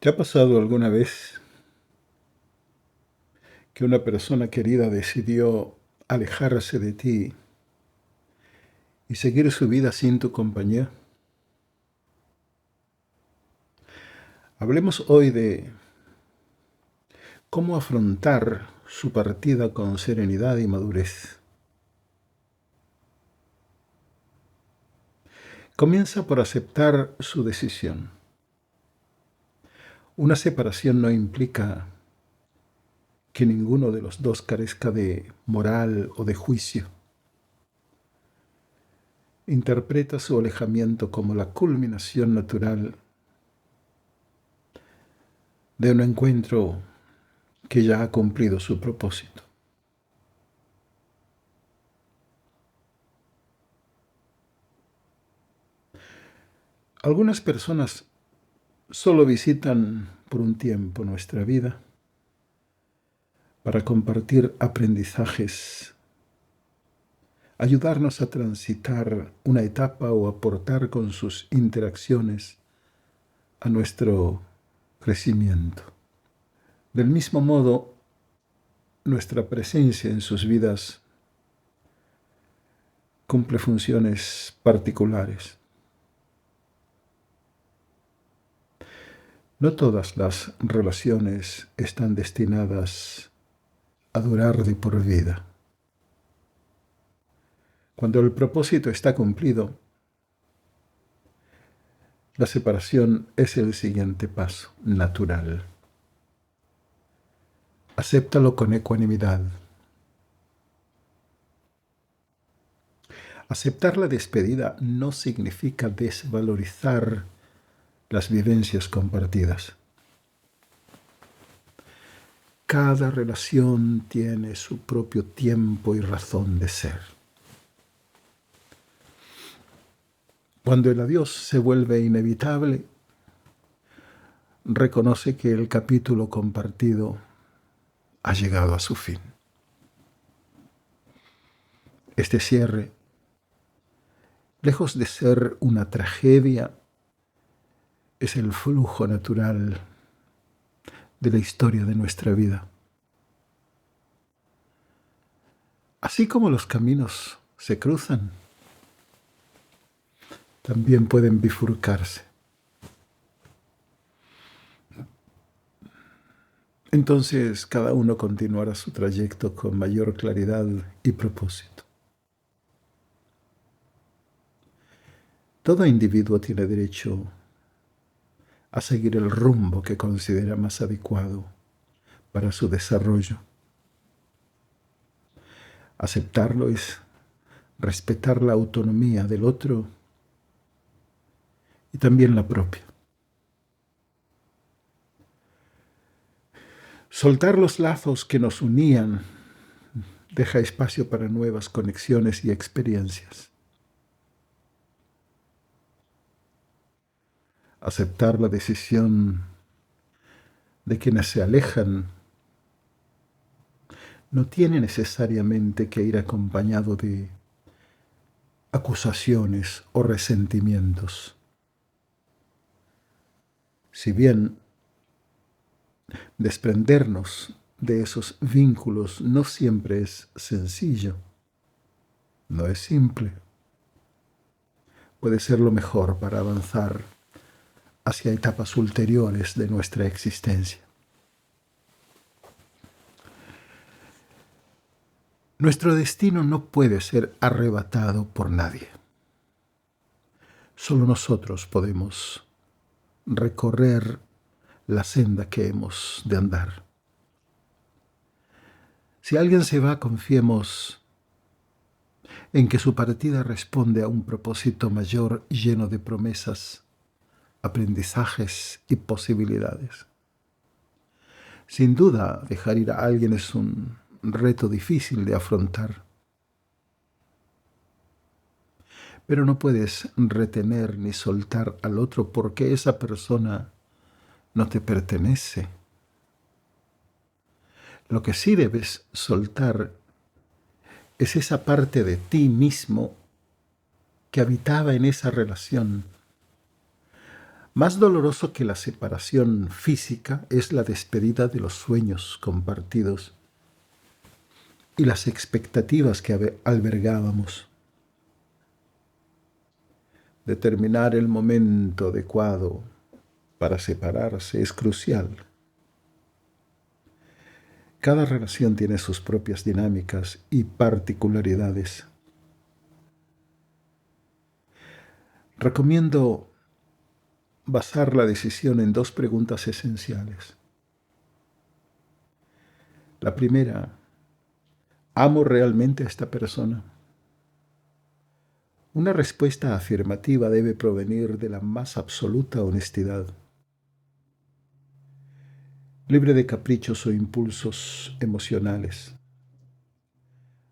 ¿Te ha pasado alguna vez que una persona querida decidió alejarse de ti y seguir su vida sin tu compañía? Hablemos hoy de cómo afrontar su partida con serenidad y madurez. Comienza por aceptar su decisión. Una separación no implica que ninguno de los dos carezca de moral o de juicio. Interpreta su alejamiento como la culminación natural de un encuentro que ya ha cumplido su propósito. Algunas personas solo visitan por un tiempo nuestra vida para compartir aprendizajes, ayudarnos a transitar una etapa o aportar con sus interacciones a nuestro crecimiento. Del mismo modo, nuestra presencia en sus vidas cumple funciones particulares. No todas las relaciones están destinadas a durar de por vida. Cuando el propósito está cumplido, la separación es el siguiente paso natural. Acéptalo con ecuanimidad. Aceptar la despedida no significa desvalorizar las vivencias compartidas. Cada relación tiene su propio tiempo y razón de ser. Cuando el adiós se vuelve inevitable, reconoce que el capítulo compartido ha llegado a su fin. Este cierre, lejos de ser una tragedia, es el flujo natural de la historia de nuestra vida. Así como los caminos se cruzan, también pueden bifurcarse. Entonces cada uno continuará su trayecto con mayor claridad y propósito. Todo individuo tiene derecho a seguir el rumbo que considera más adecuado para su desarrollo. Aceptarlo es respetar la autonomía del otro y también la propia. Soltar los lazos que nos unían deja espacio para nuevas conexiones y experiencias. Aceptar la decisión de quienes se alejan no tiene necesariamente que ir acompañado de acusaciones o resentimientos. Si bien desprendernos de esos vínculos no siempre es sencillo, no es simple, puede ser lo mejor para avanzar hacia etapas ulteriores de nuestra existencia. Nuestro destino no puede ser arrebatado por nadie. Solo nosotros podemos recorrer la senda que hemos de andar. Si alguien se va, confiemos en que su partida responde a un propósito mayor lleno de promesas, aprendizajes y posibilidades. Sin duda, dejar ir a alguien es un reto difícil de afrontar. Pero no puedes retener ni soltar al otro porque esa persona no te pertenece. Lo que sí debes soltar es esa parte de ti mismo que habitaba en esa relación, Más doloroso que la separación física es la despedida de los sueños compartidos y las expectativas que albergábamos. Determinar el momento adecuado para separarse es crucial. Cada relación tiene sus propias dinámicas y particularidades. Recomiendo basar la decisión en 2 preguntas esenciales. La primera, ¿amo realmente a esta persona? Una respuesta afirmativa debe provenir de la más absoluta honestidad, libre de caprichos o impulsos emocionales.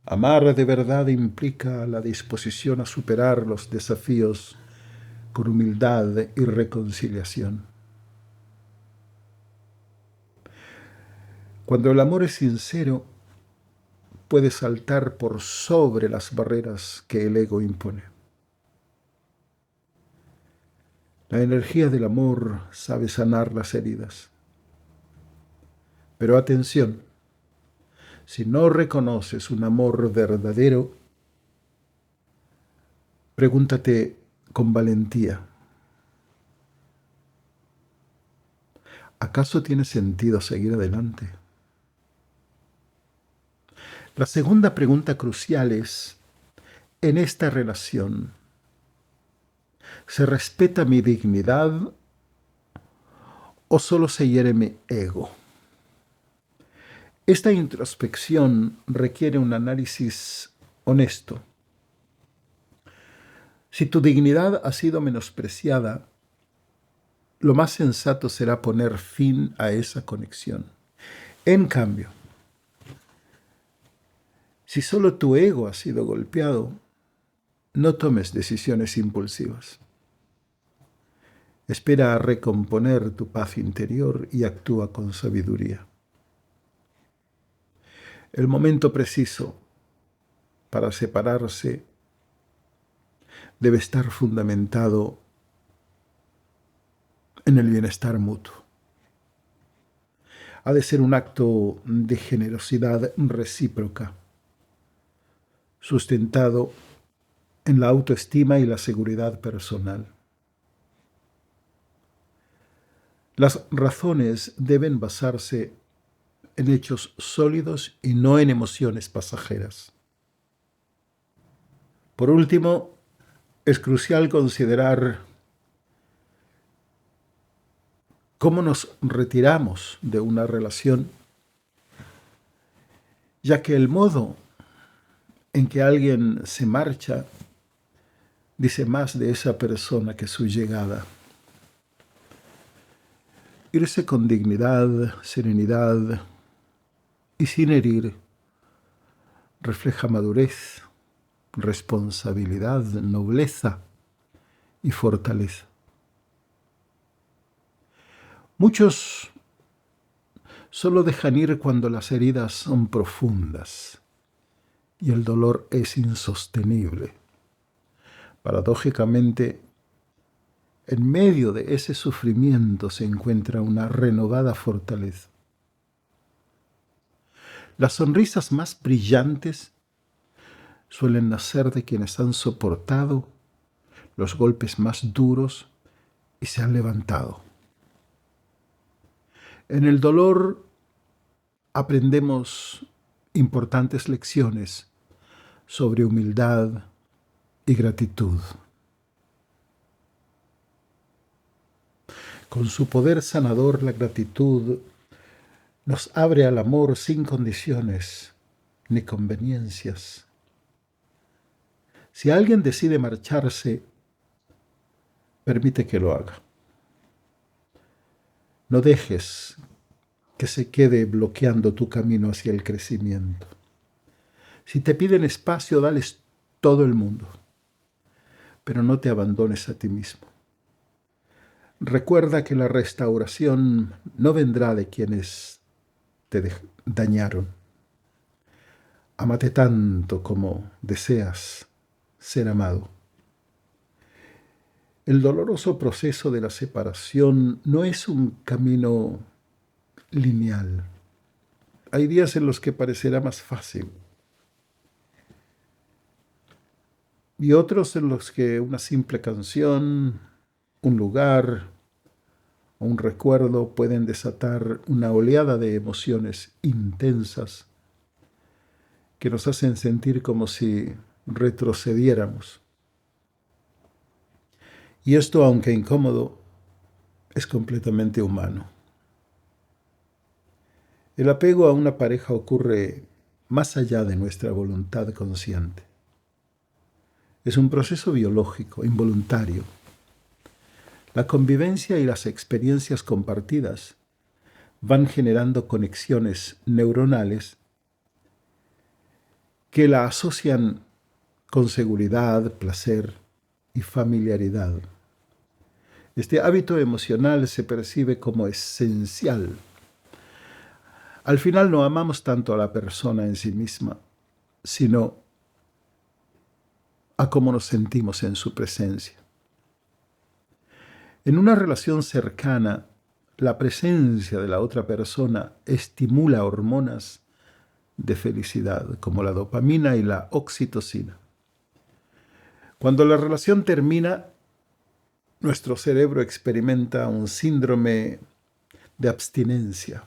Amar de verdad implica la disposición a superar los desafíos con humildad y reconciliación. Cuando el amor es sincero, puede saltar por sobre las barreras que el ego impone. La energía del amor sabe sanar las heridas. Pero atención, si no reconoces un amor verdadero, pregúntate con valentía, ¿acaso tiene sentido seguir adelante? La segunda pregunta crucial es, ¿en esta relación se respeta mi dignidad o solo se hiere mi ego? Esta introspección requiere un análisis honesto. Si tu dignidad ha sido menospreciada, lo más sensato será poner fin a esa conexión. En cambio, si solo tu ego ha sido golpeado, no tomes decisiones impulsivas. Espera a recomponer tu paz interior y actúa con sabiduría. El momento preciso para separarse debe estar fundamentado en el bienestar mutuo. Ha de ser un acto de generosidad recíproca, sustentado en la autoestima y la seguridad personal. Las razones deben basarse en hechos sólidos y no en emociones pasajeras. Por último, es crucial considerar cómo nos retiramos de una relación, ya que el modo en que alguien se marcha dice más de esa persona que su llegada. Irse con dignidad, serenidad y sin herir refleja madurez, responsabilidad, nobleza y fortaleza. Muchos solo dejan ir cuando las heridas son profundas y el dolor es insostenible. Paradójicamente, en medio de ese sufrimiento se encuentra una renovada fortaleza. Las sonrisas más brillantes suelen nacer de quienes han soportado los golpes más duros y se han levantado. En el dolor aprendemos importantes lecciones sobre humildad y gratitud. Con su poder sanador, la gratitud nos abre al amor sin condiciones ni conveniencias. Si alguien decide marcharse, permite que lo haga. No dejes que se quede bloqueando tu camino hacia el crecimiento. Si te piden espacio, dales todo el mundo, pero no te abandones a ti mismo. Recuerda que la restauración no vendrá de quienes te dañaron. Ámate tanto como deseas ser amado. El doloroso proceso de la separación no es un camino lineal. Hay días en los que parecerá más fácil y otros en los que una simple canción, un lugar o un recuerdo pueden desatar una oleada de emociones intensas que nos hacen sentir como si retrocediéramos. Y esto, aunque incómodo, es completamente humano. El apego a una pareja ocurre más allá de nuestra voluntad consciente. Es un proceso biológico, involuntario. La convivencia y las experiencias compartidas van generando conexiones neuronales que la asocian con seguridad, placer y familiaridad. Este hábito emocional se percibe como esencial. Al final no amamos tanto a la persona en sí misma, sino a cómo nos sentimos en su presencia. En una relación cercana, la presencia de la otra persona estimula hormonas de felicidad, como la dopamina y la oxitocina. Cuando la relación termina, nuestro cerebro experimenta un síndrome de abstinencia.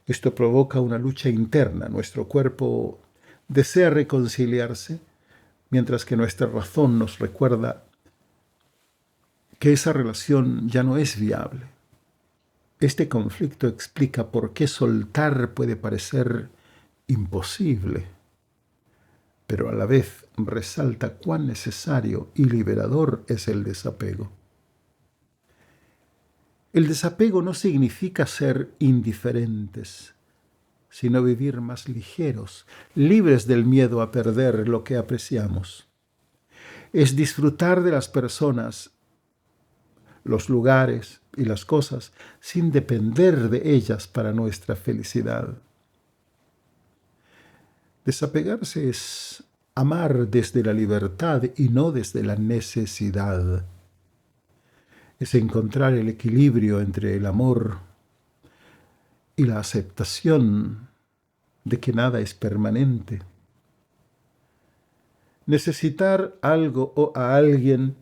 Esto provoca una lucha interna. Nuestro cuerpo desea reconciliarse, mientras que nuestra razón nos recuerda que esa relación ya no es viable. Este conflicto explica por qué soltar puede parecer imposible, pero a la vez resalta cuán necesario y liberador es el desapego. El desapego no significa ser indiferentes, sino vivir más ligeros, libres del miedo a perder lo que apreciamos. Es disfrutar de las personas, los lugares y las cosas sin depender de ellas para nuestra felicidad. Desapegarse es amar desde la libertad y no desde la necesidad. Es encontrar el equilibrio entre el amor y la aceptación de que nada es permanente. Necesitar algo o a alguien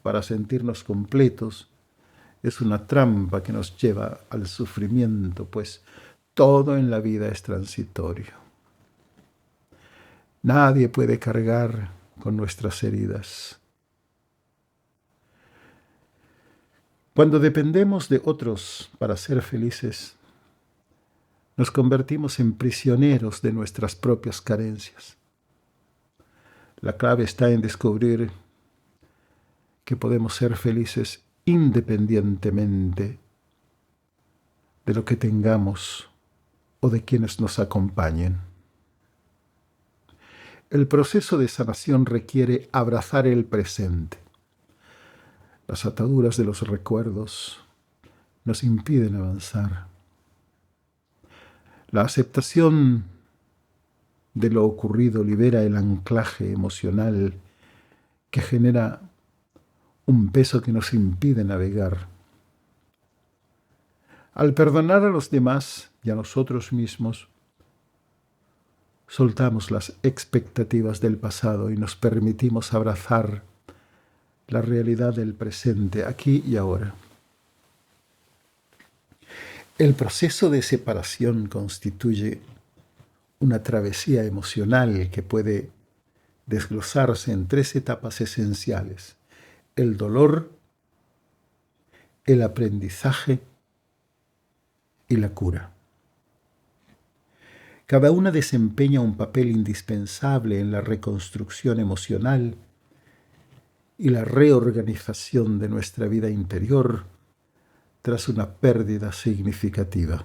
para sentirnos completos es una trampa que nos lleva al sufrimiento, pues todo en la vida es transitorio. Nadie puede cargar con nuestras heridas. Cuando dependemos de otros para ser felices, nos convertimos en prisioneros de nuestras propias carencias. La clave está en descubrir que podemos ser felices independientemente de lo que tengamos o de quienes nos acompañen. El proceso de sanación requiere abrazar el presente. Las ataduras de los recuerdos nos impiden avanzar. La aceptación de lo ocurrido libera el anclaje emocional que genera un peso que nos impide navegar. Al perdonar a los demás y a nosotros mismos, soltamos las expectativas del pasado y nos permitimos abrazar la realidad del presente, aquí y ahora. El proceso de separación constituye una travesía emocional que puede desglosarse en 3 etapas esenciales: el dolor, el aprendizaje y la cura. Cada una desempeña un papel indispensable en la reconstrucción emocional y la reorganización de nuestra vida interior tras una pérdida significativa.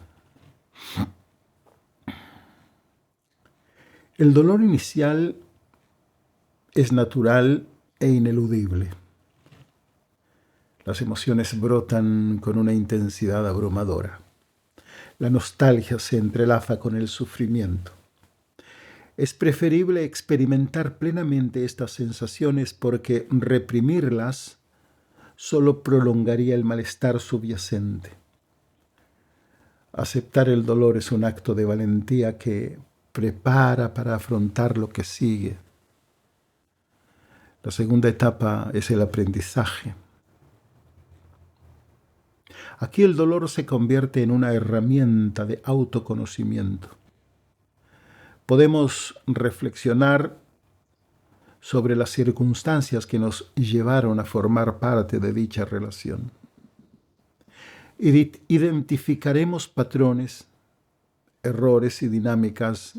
El dolor inicial es natural e ineludible. Las emociones brotan con una intensidad abrumadora. La nostalgia se entrelaza con el sufrimiento. Es preferible experimentar plenamente estas sensaciones porque reprimirlas solo prolongaría el malestar subyacente. Aceptar el dolor es un acto de valentía que prepara para afrontar lo que sigue. La segunda etapa es el aprendizaje. Aquí el dolor se convierte en una herramienta de autoconocimiento. Podemos reflexionar sobre las circunstancias que nos llevaron a formar parte de dicha relación. Identificaremos patrones, errores y dinámicas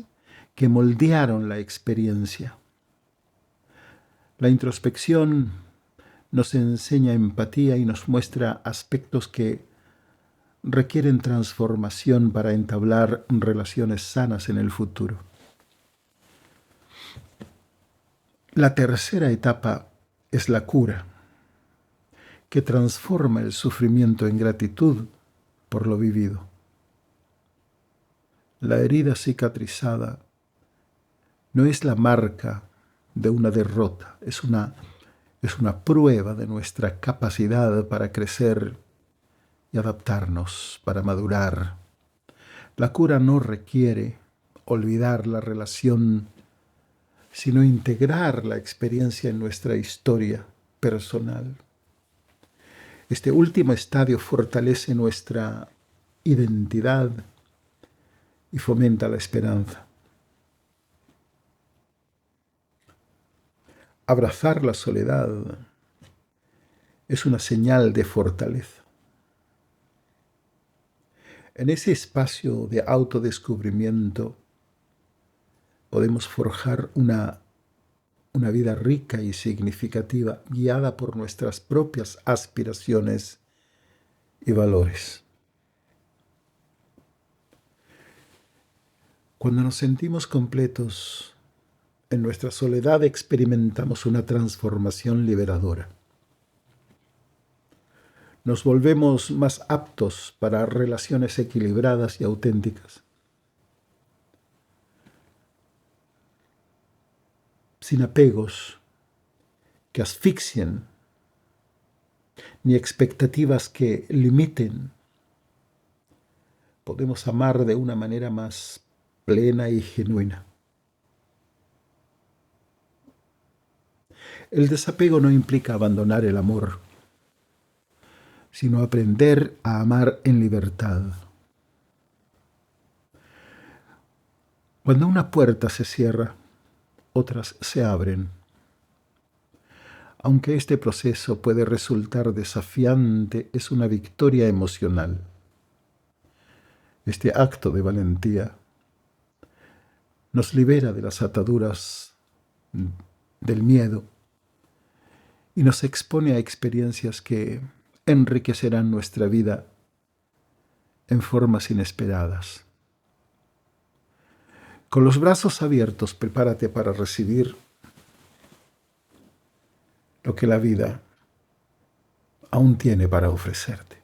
que moldearon la experiencia. La introspección nos enseña empatía y nos muestra aspectos que requieren transformación para entablar relaciones sanas en el futuro. La tercera etapa es la cura, que transforma el sufrimiento en gratitud por lo vivido. La herida cicatrizada no es la marca de una derrota, es una prueba de nuestra capacidad para crecer y adaptarnos, para madurar. La cura no requiere olvidar la relación, sino integrar la experiencia en nuestra historia personal. Este último estadio fortalece nuestra identidad y fomenta la esperanza. Abrazar la soledad es una señal de fortaleza. En ese espacio de autodescubrimiento podemos forjar una vida rica y significativa, guiada por nuestras propias aspiraciones y valores. Cuando nos sentimos completos, en nuestra soledad experimentamos una transformación liberadora. Nos volvemos más aptos para relaciones equilibradas y auténticas. Sin apegos que asfixien, ni expectativas que limiten, podemos amar de una manera más plena y genuina. El desapego no implica abandonar el amor, sino aprender a amar en libertad. Cuando una puerta se cierra, otras se abren. Aunque este proceso puede resultar desafiante, es una victoria emocional. Este acto de valentía nos libera de las ataduras del miedo y nos expone a experiencias que enriquecerán nuestra vida en formas inesperadas. Con los brazos abiertos, prepárate para recibir lo que la vida aún tiene para ofrecerte.